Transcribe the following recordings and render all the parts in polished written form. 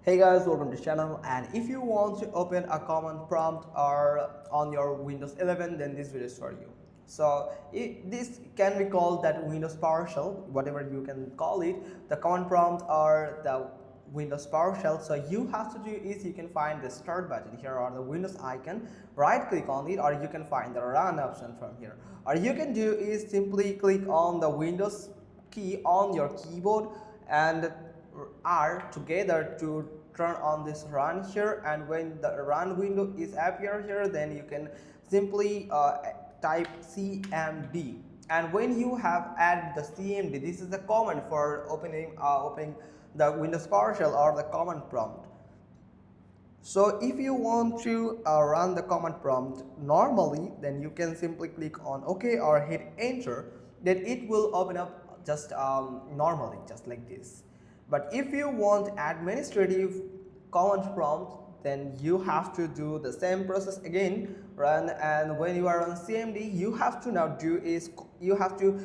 Hey guys, welcome to the channel. And if you want to open a command prompt or on your Windows 11, then this video is for you. So this can be called that Windows PowerShell, whatever you can call it, the command prompt or the Windows PowerShell. So you have to do is you can find the start button here or the Windows icon, right click on it, or you can find the run option from here. Or you can do is simply click on the Windows key on your keyboard and R together to turn on this run here, and when the run window is appear here, then you can simply type CMD. And when you have added the CMD, this is the command for opening the Windows PowerShell or the command prompt. So if you want to run the command prompt normally, then you can simply click on OK or hit enter. Then it will open up just normally, just like this. But if you want administrative command prompt, then you have to do the same process again, run. And when you are on CMD, you have to now do is you have to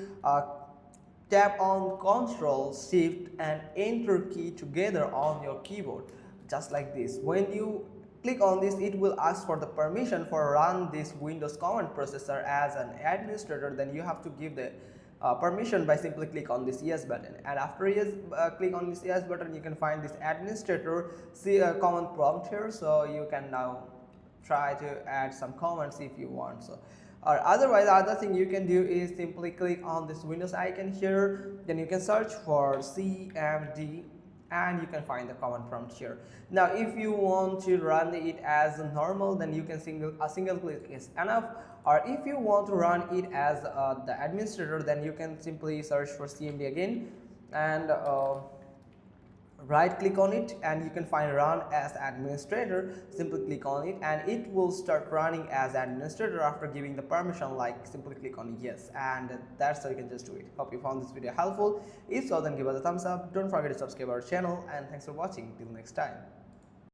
tap on Ctrl Shift and Enter key together on your keyboard, just like this. When you click on this, it will ask for the permission for run this Windows command processor as an administrator. Then you have to give the permission by simply click on this yes button, and after yes click on this yes button, you can find this administrator command prompt here. So you can now try to add some comments if you want. So or otherwise, other thing you can do is simply click on this Windows icon here, then you can search for CMD and you can find the command prompt here. Now if you want to run it as normal, then you can a single click is enough, or if you want to run it as the administrator, then you can simply search for CMD again and right click on it, and you can find run as administrator. Simply click on it and it will start running as administrator after giving the permission, like simply click on yes, and that's how you can just do it. Hope you found this video helpful. If so, then give us a thumbs up. Don't forget to subscribe our channel, and thanks for watching. Till next time.